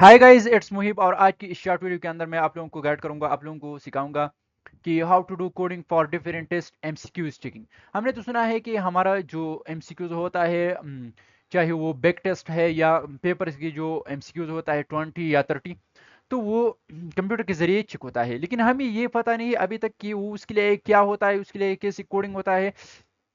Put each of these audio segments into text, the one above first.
Hi guys, it's मुहिब और आज की इस शॉर्ट वीडियो के अंदर मैं आप लोगों को गाइड करूंगा, आप लोगों को सिखाऊंगा कि how to do coding for different test MCQs checking. हमने तो सुना है कि हमारा जो एमसीक्यूज होता है, चाहे वो बैक टेस्ट है या पेपर की जो एमसीक्यूज होता है 20 या 30, तो वो कंप्यूटर के ज़रिए चेक होता है। लेकिन हमें ये पता नहीं अभी तक कि वो उसके लिए क्या होता है, उसके लिए कैसे कोडिंग होता है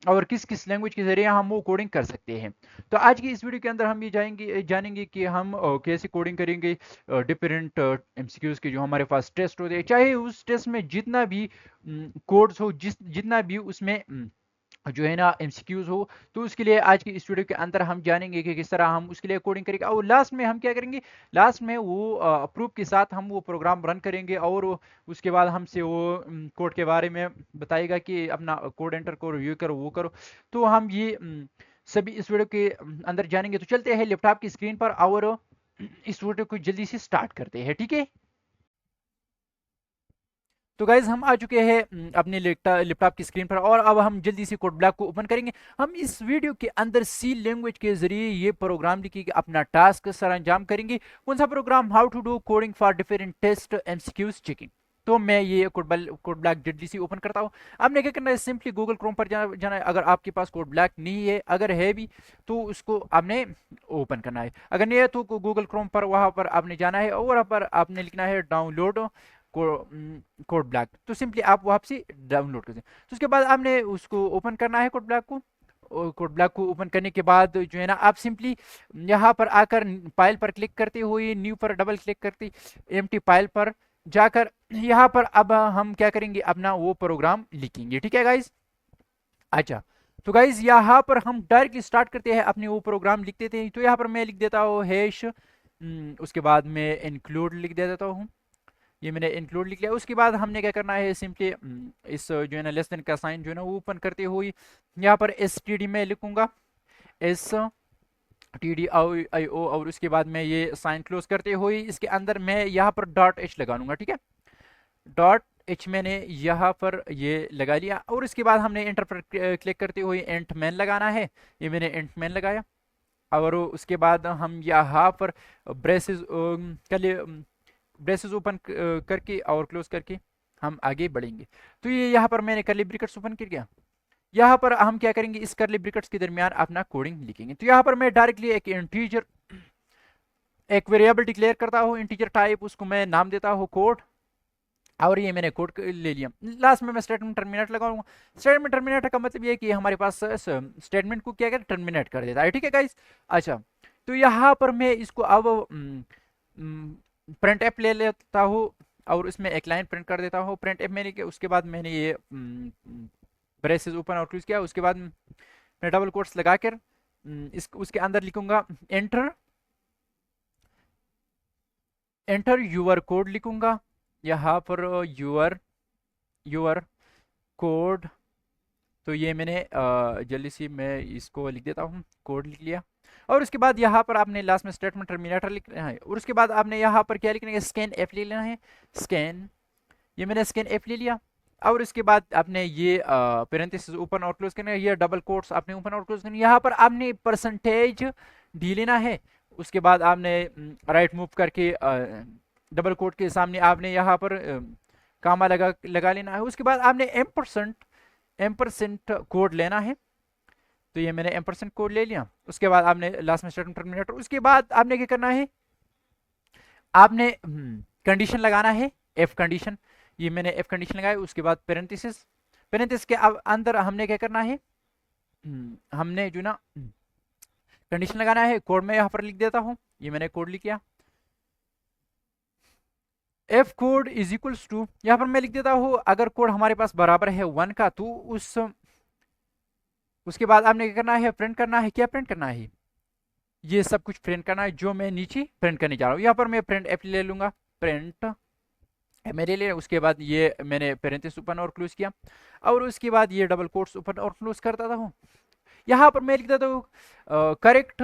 और किस किस लैंग्वेज के ज़रिए हम वो कोडिंग कर सकते हैं। तो आज की इस वीडियो के अंदर हम ये जानेंगे कि हम कैसे कोडिंग करेंगे डिफरेंट एमसीक्यूज के जो हमारे पास टेस्ट होते हैं, चाहे उस टेस्ट में जितना भी कोड्स हो, जितना भी उसमें जो है ना एमसीक्यूज हो, तो उसके लिए आज की इस वीडियो के अंदर हम जानेंगे कि किस तरह हम उसके लिए कोडिंग करेंगे और लास्ट में हम क्या करेंगे। लास्ट में वो प्रूफ के साथ हम वो प्रोग्राम रन करेंगे और उसके बाद हमसे वो कोड के बारे में बताएगा कि अपना कोड एंटर करो, ये करो, वो करो। तो हम ये सभी इस वीडियो के अंदर जानेंगे। तो चलते हैं लैपटॉप की स्क्रीन पर और इस वीडियो को जल्दी से स्टार्ट करते हैं, ठीक है। तो गाइज हम आ चुके हैं अपने लैपटॉप की स्क्रीन पर और अब हम जल्दी से कोड ब्लॉक को ओपन करेंगे। हम इस वीडियो के अंदर सी लैंग्वेज के जरिए ये प्रोग्राम लिखेंगे, अपना टास्क सर अंजाम करेंगे। कौन सा program? How to do coding for different test MCQs checking. तो मैं ये कोड ब्लॉक जल्दी से ओपन करता हूँ। आपने क्या करना है, सिंपली गूगल क्रोम पर जाना है। अगर आपके पास कोड ब्लॉक नहीं है, अगर है भी तो उसको आपने ओपन करना है। अगर नहीं है तो गूगल क्रोम पर वहां पर आपने जाना है और वहां पर आपने लिखना है डाउनलोड कोड ब्लॉक। तो सिंपली आप वापसी डाउनलोड कर दें। तो उसके बाद आपने उसको ओपन करना है कोड ब्लॉक को। और कोड ब्लॉक को ओपन करने के बाद जो है ना, आप सिंपली यहाँ पर आकर फाइल पर क्लिक करते हुए न्यू पर डबल क्लिक करते एम्प्टी फाइल पर जाकर यहाँ पर अब हम क्या करेंगे, अपना वो प्रोग्राम लिखेंगे, ठीक है गाइज। अच्छा, तो गाइज यहाँ पर हम डायरेक्टली स्टार्ट करते हैं, अपने वो प्रोग्राम लिख देते हैं। तो यहाँ पर मैं लिख देता हूँ हैश, उसके बाद मैं इंक्लूड लिख दे देता हूँ। ये मैंने इंक्लूड लिख लिया। उसके बाद हमने क्या करना है, सिंपली इस जो है ना लेस देन का साइन जो है ना वो ओपन करते हुए यहाँ पर एस टी डी में लिखूंगा, एस टी डी आई ओ, और उसके बाद मैं ये साइन क्लोज करते हुए इसके अंदर मैं यहाँ पर डॉट एच लगा लूंगा, ठीक है। डॉट एच मैंने यहाँ पर ये लगा लिया और इसके बाद हमने एंटर पर क्लिक करते हुए एंट मैन लगाना है। ये मैंने एंट मैन लगाया और उसके बाद हम यहाँ पर ब्रेसेस कर लिए, ब्रेसेस ओपन करके और क्लोज करके हम आगे बढ़ेंगे। तो ये यहाँ पर मैंने करली ब्रैकेट्स ओपन कर दिया। यहाँ पर हम क्या करेंगे, इस करली ब्रैकेट्स के दरमियान अपना कोडिंग लिखेंगे। तो यहाँ पर मैं डायरेक्टली एक इंटीजर, एक वेरिएबल डिक्लेयर करता हूँ, इंटीजर टाइप, उसको मैं नाम देता हूँ कोड। और ये मैंने कोड ले लिया। लास्ट में मैं स्टेटमेंट टर्मिनेट लगाऊंगा। स्टेटमेंट टर्मिनेट का मतलब ये है कि हमारे पास स्टेटमेंट को क्या कर टर्मिनेट कर देता है, ठीक है गाइस। अच्छा, तो यहाँ पर मैं इसको अब प्रिंट एफ ले लेता हूँ और इसमें एक लाइन प्रिंट कर देता हूँ। प्रिंट एफ मैंने किया, उसके बाद मैंने ये ब्रेसेस ओपन और क्लोज किया। उसके बाद मैं डबल कोट्स लगाकर इस उसके अंदर लिखूंगा एंटर, एंटर यूर कोड लिखूंगा। यहाँ पर यूर यूर कोड। तो ये मैंने जल्दी से मैं इसको लिख देता हूँ, कोड लिख लिया। और उसके बाद यहाँ पर आपने लास्ट में स्टेटमेंट टर्मिनेटर लिखना है और उसके बाद आपने यहाँ पर क्या लिखना है, स्कैन एफ ले लेना है। स्कैन, ये मैंने स्कैन एफ ले लिया। और इसके बाद आपने ये पेरेंथेसिस ओपन और क्लोज करना है, ये डबल कोट्स आपने ओपन और क्लोज करना है। यहाँ पर आपने परसेंटेज डी लेना है। उसके बाद आपने राइट मूव करके डबल कोट के सामने आपने यहाँ पर कामा लगा लेना है। उसके बाद आपने एम परसेंट कोड लेना है। तो ये मैंने एम% कोड ले लिया। उसके बाद आपने लास्ट में स्टेटमेंट टर्मिनेटर, उसके बाद आपने क्या करना है, आपने कंडीशन लगाना है, एफ कंडीशन। ये मैंने एफ कंडीशन लगाया। उसके बाद पेरेंथेसिस, पेरेंथेसिस के अंदर हमने क्या करना है, हमने जो ना कंडीशन लगाना है। कोड में यहाँ पर लिख देता हूँ, ये मैंने कोड लिख किया। F code is equals to, यहाँ पर मैं लिख देता हूँ अगर कोड हमारे पास बराबर है 1 का, तो उसके बाद आपने क्या करना है, प्रिंट करना है। क्या प्रिंट करना है, ये सब कुछ प्रिंट करना है जो मैं नीचे प्रिंट करने जा रहा हूँ। यहाँ पर मैं प्रिंट एफ ले लूंगा, प्रिंट मेरे लिए। उसके बाद ये मैंने पेरेंथेसिस ओपन और क्लोज किया और उसके बाद ये डबल कोट्स ओपन और क्लोज करता हूँ। यहाँ पर मैं लिख देता हूँ correct,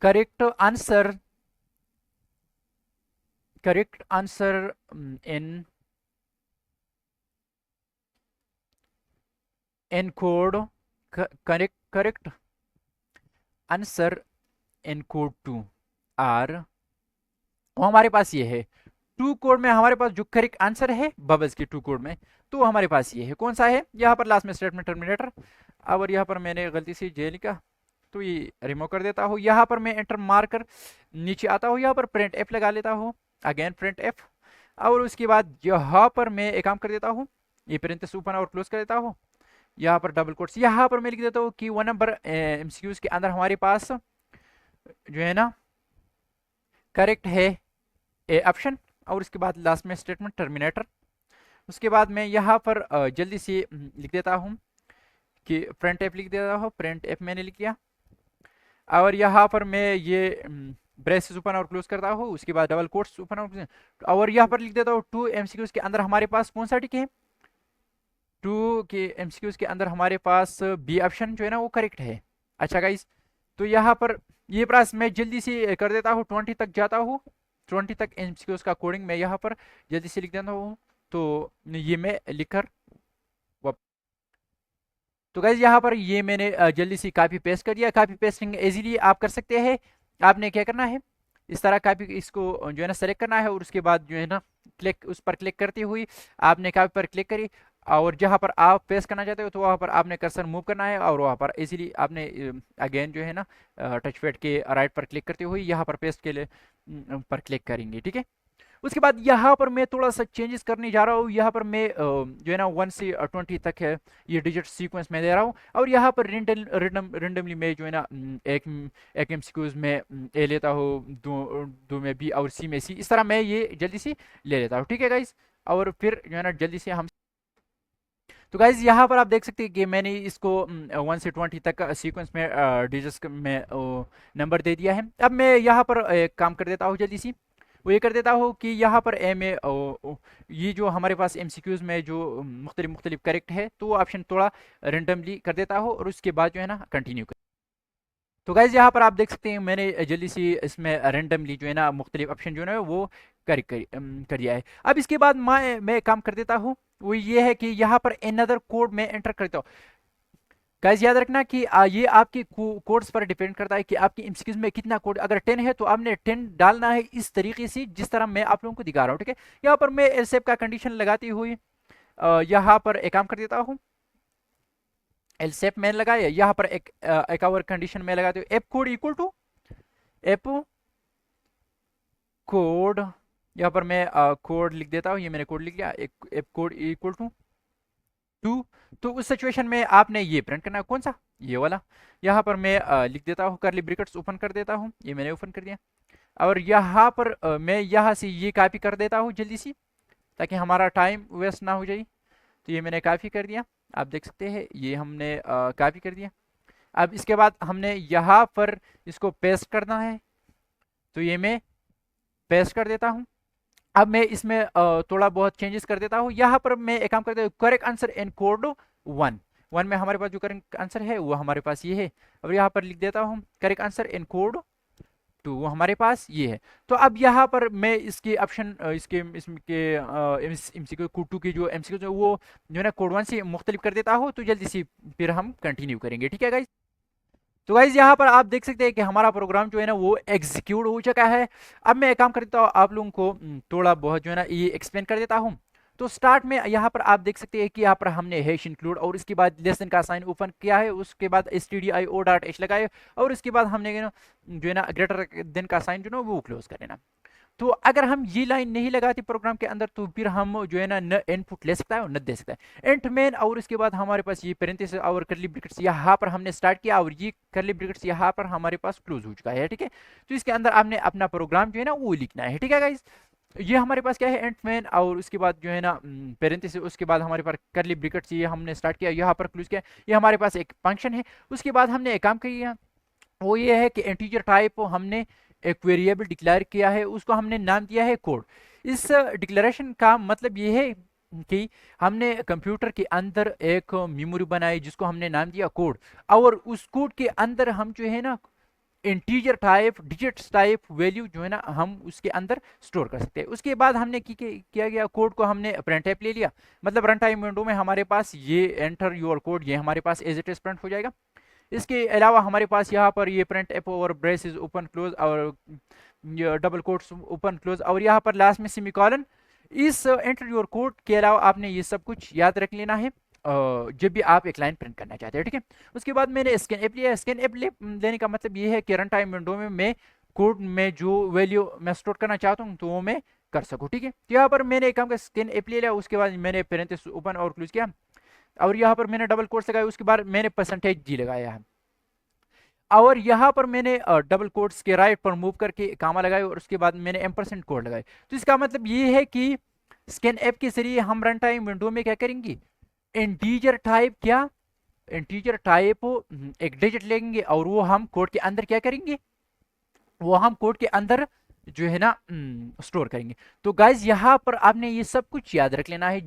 correct answer, correct answer in encode, correct correct answer encode to R, वो हमारे पास ये है। टू कोड में हमारे पास जो करेक्ट आंसर है बबल्स के टू कोड में, तो हमारे पास ये है। कौन सा है? यहाँ पर लास्ट में स्टेटमेंट टर्मिनेटर, और यहाँ पर मैंने गलती से जे लिखा तो ये रिमूव कर देता हूँ। यहाँ पर मैं एंटर मार कर नीचे आता हूँ, यहाँ पर प्रिंट एफ लगा लेता हूँ, अगेन प्रिंट एफ, और उसके बाद यहाँ पर मैं एक काम कर देता हूँ, ये पेरेंथेसिस ओपन और क्लोज कर देता हूँ, यहाँ पर डबल कोट्स, यहाँ पर मैं लिख देता हूँ कि 1 नंबर एमसीक्यूज के अंदर हमारे पास जो है ना करेक्ट है ए ऑप्शन, और उसके बाद लास्ट में स्टेटमेंट टर्मिनेटर। उसके बाद मैं यहाँ पर जल्दी से लिख देता हूँ कि प्रिंट एफ लिख देता हूँ, प्रिंट एफ मैंने लिख दिया, और यहाँ पर मैं ये ब्रेसेस ओपन और क्लोज करता हूँ, उसके बाद डबल कोट्स ओपन और यहाँ पर लिख देता हूँ 2 एमसीक्यूज के अंदर हमारे पास कौन सा टिक है? 2 के एमसीक्यूज के अंदर हमारे पास बी ऑप्शन जो है ना वो करेक्ट है। अच्छा गाइस, तो यहाँ पर ये प्रयास मैं जल्दी से कर देता हूँ, 20 तक जाता हूँ, 20 तक एमसीक्यूज का कोडिंग मैं यहाँ पर जल्दी से लिख देता हूँ। तो ये मैं लिखकर तो गाइज यहाँ पर ये मैंने जल्दी से कॉपी पेस्ट कर दिया। कॉपी पेस्टिंग इजीली आप कर सकते हैं। आपने क्या करना है, इस तरह कॉपी इसको जो है ना सेलेक्ट करना है, और उसके बाद जो है ना क्लिक, उस पर क्लिक करते हुए आपने कॉपी पर क्लिक करी, और जहाँ पर आप पेस्ट करना चाहते हो तो वहाँ पर आपने कर्सर मूव करना है, और वहाँ पर इजीली आपने अगेन जो है ना टच पैड के राइट पर क्लिक करते हुए यहाँ पर पेस्ट के लिए पर क्लिक करेंगे। ठीक है, उसके बाद यहाँ पर मैं थोड़ा सा चेंजेस करने जा रहा हूँ। यहाँ पर मैं जो है ना 1 से 20 तक है ये डिजिट सीक्वेंस में दे रहा हूँ, और यहाँ पर रेंडमली मैं जो है ना एक एमसीक्यूज में ए लेता हूँ, दो में बी और सी में सी, इस तरह मैं ये जल्दी से ले लेता हूँ। ठीक है गाइज, और फिर जो है ना जल्दी से हम तो गाइज यहाँ पर आप देख सकते हैं कि मैंने इसको 1 से 20 तक सीक्वेंस में डिजिट्स में नंबर दे दिया है। अब मैं यहाँ पर एक काम कर देता हूँ जल्दी से, वो ये कर देता हूँ कि यहाँ पर ए में ये जो हमारे पास एमसीक्यूज में जो मुख्तलिफ करेक्ट है, तो वो ऑप्शन थोड़ा रेंडमली कर देता हूँ, और उसके बाद जो है ना कंटिन्यू कर। तो गाइज यहाँ पर आप देख सकते हैं मैंने जल्दी से इसमें रेंडमली जो है ना मुख्तलिफ ऑप्शन जो है वो कर दिया है। अब इसके बाद मैं काम कर देता हूँ, वो ये है कि यहाँ पर अनदर कोड में एंटर करता हूँ। गाइस याद रखना कि ये आपके कोड्स पर डिपेंड करता है कि आपकी एमसीक्यूज में कितना कोड, अगर 10 है तो आपने 10 डालना है इस तरीके से जिस तरह मैं आप लोगों को दिखा रहा हूँ। ठीक है, यहाँ पर मैं एलसेफ का कंडीशन लगाती हुई यहाँ पर एक काम कर देता हूँ, एलसेफ मैंने लगाया, यहाँ पर एक और कंडीशन में लगाती हूँ, F code equal to F code, यहाँ पर मैं कोड लिख देता हूँ, ये मैंने कोड लिख लिया, एफ कोड इक्वल टू 2। तो उस सिचुएशन में आपने ये प्रिंट करना है, कौन सा? ये वाला। यहाँ पर मैं लिख देता हूँ, करली ब्रैकेट्स ओपन कर देता हूँ, ये मैंने ओपन कर दिया, और यहाँ पर मैं यहाँ से ये कॉपी कर देता हूँ जल्दी से, ताकि हमारा टाइम वेस्ट ना हो जाए। तो ये मैंने कॉपी कर दिया, आप देख सकते हैं ये हमने कॉपी कर दिया। अब इसके बाद हमने यहाँ पर इसको पेस्ट करना है, तो ये मैं पेस्ट कर देता हूँ। अब मैं इसमें थोड़ा बहुत चेंजेस कर देता हूँ। यहाँ पर मैं एक काम करता हूँ, करेक्ट आंसर एनकोड 1 में हमारे पास जो करेक्ट आंसर है वो हमारे पास ये है, और यहाँ पर लिख देता हूँ करेक्ट आंसर एनकोड 2, वो हमारे पास ये है। तो अब यहाँ पर मैं इसके ऑप्शन इसके एमसीक्यू कोड 2 की जो एमसीक्यू वो जो है ना कोड 1 से मुख्तलिफ कर देता हूँ। तो जल्दी से फिर हम कंटिन्यू करेंगे। ठीक है गाइज, तो गाइज यहाँ पर आप देख सकते हैं कि हमारा प्रोग्राम जो है ना वो एग्जीक्यूट हो चुका है। अब मैं एक काम करता हूँ, आप लोगों को थोड़ा बहुत जो है ना ये एक्सप्लेन कर देता हूँ। तो स्टार्ट में यहाँ पर आप देख सकते हैं कि यहाँ पर हमने हैश इंक्लूड, और इसके बाद लेसन का साइन ओपन किया है, उसके बाद stdio.h लगाए, और उसके बाद हमने जो है ना ग्रेटर देन का साइन जो है ना वो क्लोज कर लेना। तो अगर हम ये लाइन नहीं लगाते प्रोग्राम के अंदर, तो फिर हम जो है ना न इनपुट ले सकता है और न दे सकता है। एंड मेन, और उसके बाद हमारे पास ये पेरेंथेसिस और करली ब्रैकेट्स यहाँ पर हमने स्टार्ट किया, और ये करली ब्रैकेट्स यहाँ पर हमारे पास क्लोज हो चुका है। ठीक है, तो इसके अंदर आपने अपना प्रोग्राम जो है ना वो लिखना है। ठीक है गाइज, ये हमारे पास क्या है, एंड मेन, और उसके बाद जो है ना पेरेंथेसिस, उसके बाद हमारे पास करली ब्रैकेट्स ये हमने स्टार्ट किया, यहाँ पर क्लोज किया, ये हमारे पास एक फंक्शन है। उसके बाद हमने एक काम किया, वो ये है कि इंटीजर टाइप हमने एक वेरिएबल डिक्लेयर किया है, उसको हमने नाम दिया है कोड। इस डिक्लेरेशन का मतलब ये है कि हमने कंप्यूटर के अंदर एक मेमोरी बनाई जिसको हमने नाम दिया कोड, और उस कोड के अंदर हम जो है ना integer type, digits type value जो है ना हम उसके अंदर स्टोर कर सकते हैं। उसके बाद हमने किया गया कोड को हमने प्रिंट टाइप ले लिया, मतलब रन टाइम विंडो में हमारे पास ये एंटर योर कोड, ये हमारे पास एज इट इज प्रिंट हो जाएगा। इसके अलावा हमारे पास यहाँ पर ये प्रिंट एफ और ब्रेसेस ओपन क्लोज और डबल कोट्स ओपन क्लोज और यहाँ पर लास्ट में सेमीकोलन। इस एंटर योर कोड के अलावा आपने ये सब कुछ याद रख लेना है जब भी आप एक लाइन प्रिंट करना चाहते हैं, ठीक है। उसके बाद मैंने स्कैन ऐप लिया। स्कैन ऐप लेने का मतलब ये है कि रन टाइम विंडो में मैं कोड में जो वैल्यू मैं स्टोर करना चाहता हूँ तो वो मैं कर सकूँ, ठीक है। तो यहाँ पर मैंने एक काम का स्कैन ऐप ले लिया, उसके बाद मैंने पेरेंथेसिस ओपन और क्लोज किया और यहाँ पर मैंने डबल कोट्स लगाया, उसके बाद मैंने % लगाया है और यहाँ पर मैंने डबल कोट्स के राइट पर मूव करके कामा लगाए और उसके बाद मैंने एम्परसेंट कोड लगाए। तो इसका मतलब ये है कि स्कैन ऐप के जरिए हम रन टाइम विंडो में क्या करेंगे, इंटीजर टाइप इंटीजर टाइप एक डिजिट लेंगे और वो हम कोड के अंदर क्या करेंगे, वो हम कोड के अंदर जो है ना स्टोर करेंगे। तो गाइज यहाँ पर आपने ये सब कुछ याद रख लेना है।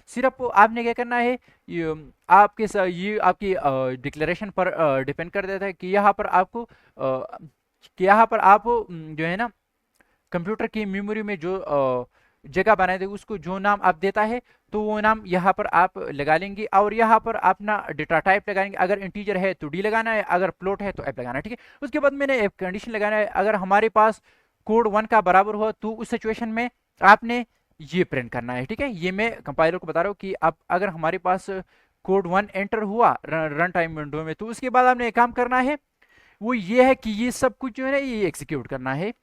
सिर्फ आपने क्या करना है, ये आपकी डिक्लेरेशन पर डिपेंड कर देता है कि यहाँ पर आपको आप जो है ना कंप्यूटर की मेमोरी में जो जगह बनाए थे उसको जो नाम आप देता है तो वो नाम यहाँ पर आप लगा लेंगे और यहाँ पर अपना डेटा टाइप लगाएंगे। अगर इंटीजर है तो डी लगाना है, अगर प्लॉट है तो एफ लगाना है, ठीक है। उसके बाद मैंने एक कंडीशन लगाना है, अगर हमारे पास कोड 1 का बराबर हो तो उस सिचुएशन में आपने ये प्रिंट करना है, ठीक है। ये मैं कंपाइलर को बता रहा हूँ कि अब अगर हमारे पास कोड 1 एंटर हुआ रन टाइम विंडो में तो उसके बाद आपने एक काम करना है, वो ये है कि ये सब कुछ जो है ना ये एग्जीक्यूट करना है,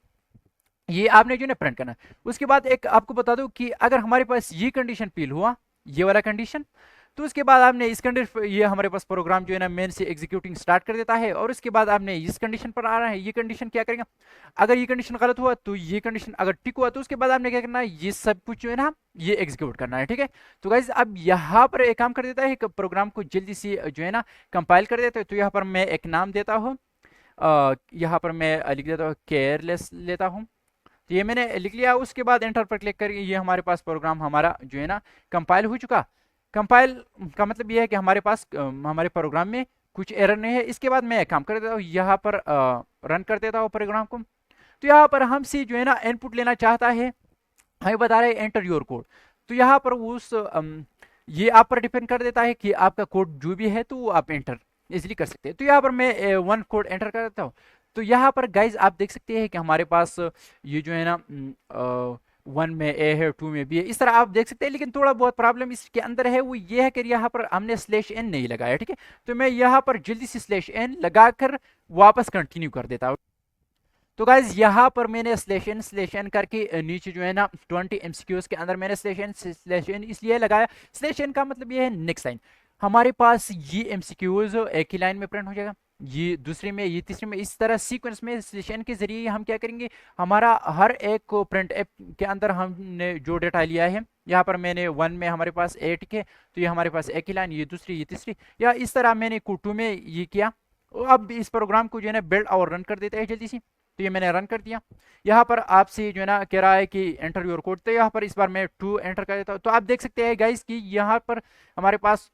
ये आपने जो है प्रिंट करना है। उसके बाद एक आपको बता दूं कि अगर हमारे पास ये कंडीशन फील हुआ, ये वाला कंडीशन, तो उसके बाद आपने इस कंडीशन, ये हमारे पास प्रोग्राम जो है ना मेन से एग्जीक्यूटिंग स्टार्ट कर देता है और उसके बाद आपने इस कंडीशन पर आ रहा है, ये कंडीशन क्या करेगा, अगर ये कंडीशन गलत हुआ तो ये कंडीशन अगर टिक हुआ तो उसके बाद आपने क्या करना है, ये सब कुछ जो है ना ये एग्जीक्यूट करना है, ठीक है। तो गाइज अब यहाँ पर एक काम कर देता है, प्रोग्राम को जल्दी से जो है ना कंपाइल कर देता है। तो यहाँ पर मैं एक नाम देता हूँ, यहाँ पर मैं लिख देता हूँ केयरलेस लेता हूँ। तो ये मैंने लिख लिया, उसके बाद एंटर पर क्लिक करके ये हमारे पास प्रोग्राम हमारा जो है ना कंपाइल हो चुका। कंपाइल का मतलब ये है कि हमारे पास हमारे प्रोग्राम में कुछ एरर नहीं है। इसके बाद मैं एक काम कर देता हूँ, यहाँ पर रन कर देता हूँ प्रोग्राम को। तो यहाँ पर हमसे जो है ना इनपुट लेना चाहता है, हमें बता रहे हैं एंटर योर कोड। तो यहाँ पर उस ये आप पर डिपेंड कर देता है कि आपका कोड जो भी है तो वो आप एंटर इजिली कर सकते हैं। तो यहाँ पर मैं 1 कोड एंटर कर देता हूँ। तो यहाँ पर गाइज आप देख सकते हैं कि हमारे पास ये जो है ना 1 में ए है, 2 में बी है, इस तरह आप देख सकते हैं। लेकिन थोड़ा बहुत प्रॉब्लम इसके अंदर है, वो ये है कि यहाँ पर हमने /n नहीं लगाया, ठीक है। तो मैं यहाँ पर जल्दी से /n लगाकर वापस कंटिन्यू कर देता हूँ। तो गाइज यहाँ पर मैंने /n करके नीचे जो है ना 20 MCQs के अंदर मैंने /n इसलिए लगाया, /n का मतलब ये है नेक्स्ट लाइन। हमारे पास ये MCQs एक ही लाइन में प्रिंट हो जाएगा, ये दूसरे में, ये तीसरे में, इस तरह सीक्वेंस में /n के जरिए हम क्या करेंगे, हमारा हर एक को प्रिंट ऐप के अंदर हमने जो डेटा लिया है, यहाँ पर मैंने 1 में हमारे पास 8 के, तो ये हमारे पास एक ही लाइन, ये दूसरी, ये तीसरी, या इस तरह मैंने Q2 में ये किया। अब इस प्रोग्राम को जो है ना बिल्ड और रन कर देते हैं जल्दी से। तो ये मैंने रन कर दिया। यहाँ पर आपसे जो है ना कह रहा है कि एंटर योर कोड, तो यहाँ पर इस बार मैं 2 एंटर कर देता हूँ। तो आप देख सकते हैं गाइस कि यहाँ पर हमारे पास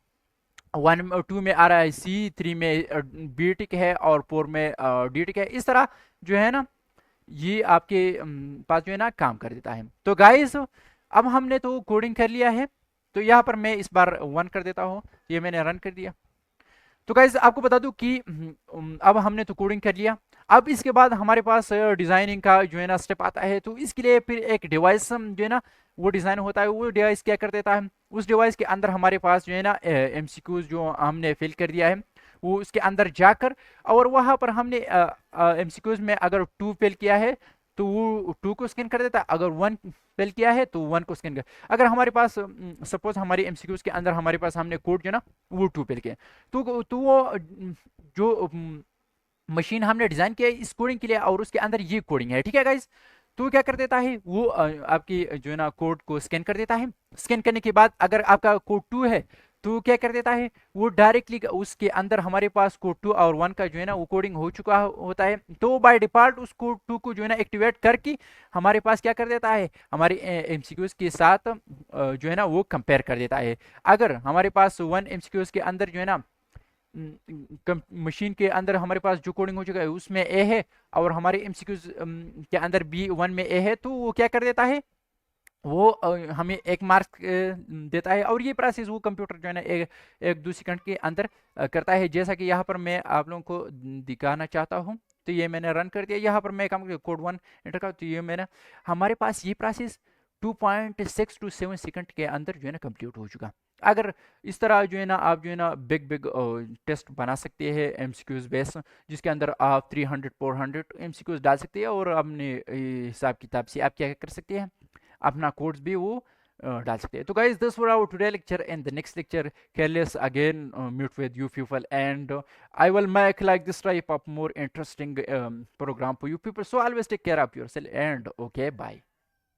1 और 2 में आ रहा है C, 3 में बी टिक है और 4 में डी टिक है। इस तरह जो है ना ये आपके पास जो है ना काम कर देता है। तो गाइस अब हमने तो कोडिंग कर लिया है, तो यहाँ पर मैं इस बार 1 कर देता हूँ, ये मैंने रन कर दिया। तो गाइज आपको बता दूं कि अब हमने तो कोडिंग कर लिया। अब इसके बाद हमारे पास डिजाइनिंग का जो है ना स्टेप आता है। तो इसके लिए फिर एक डिवाइस जो है ना वो डिजाइन होता है, वो डिवाइस क्या कर देता है, उस डिवाइस के अंदर हमारे पास जो है ना MCQs जो हमने फिल कर दिया है वो उसके अंदर जाकर, और वहां पर हमने MCQs में अगर 2 फिल किया है तो वो 2 को स्कैन कर देता है, अगर 1 फिल किया है तो 1 को स्कैन कर। अगर हमारे पास सपोज हमारी MCQs के अंदर हमारे पास हमने कोड जो ना वो 2 फिल किया, तो वो जो मशीन हमने डिजाइन किया है इस कोडिंग के लिए और उसके अंदर ये कोडिंग है, ठीक है गाइज। तो क्या कर देता है वो आपकी जो है ना कोड को स्कैन कर देता है। स्कैन करने के बाद अगर आपका कोड 2 है तो क्या कर देता है वो डायरेक्टली उसके अंदर हमारे पास कोड 2 और 1 का जो है ना वो कोडिंग हो चुका होता है, तो बाय डिफॉल्ट उस कोड 2 को जो है ना एक्टिवेट करके हमारे पास क्या कर देता है, हमारे MCQs के साथ जो है ना वो कंपेयर कर देता है। अगर हमारे पास 1 MCQs के अंदर जो है ना मशीन के अंदर हमारे पास जो कोडिंग हो चुका है उसमें ए है और हमारे MCQs के अंदर B1 में ए है, तो वो क्या कर देता है वो हमें 1 मार्क्स देता है, और ये प्रोसेस वो कंप्यूटर जो है ना 1-2 सेकंड के अंदर करता है। जैसा कि यहाँ पर मैं आप लोगों को दिखाना चाहता हूँ, तो ये मैंने रन कर दिया। यहाँ पर मैं काम कोड 1 एंटर कर, तो ये मैंने, हमारे पास ये प्रोसेस 2.6 टू 7 सेकंड के अंदर जो है ना कंप्लीट हो चुका। अगर इस तरह जो है ना आप जो है ना बिग बिग टेस्ट बना सकते हैं एमसीक्यूज बेस, जिसके अंदर आप 300-400 एमसीक्यूज डाल सकते हैं, और अपने हिसाब किताब से आप क्या कर सकते हैं, अपना कोड्स भी वो डाल सकते हैं। तो guys this were our today lecture, and the next lecture careless again meet with you people, and I will make like this type of more interesting program for you people. So always take care of yourself, and okay, bye.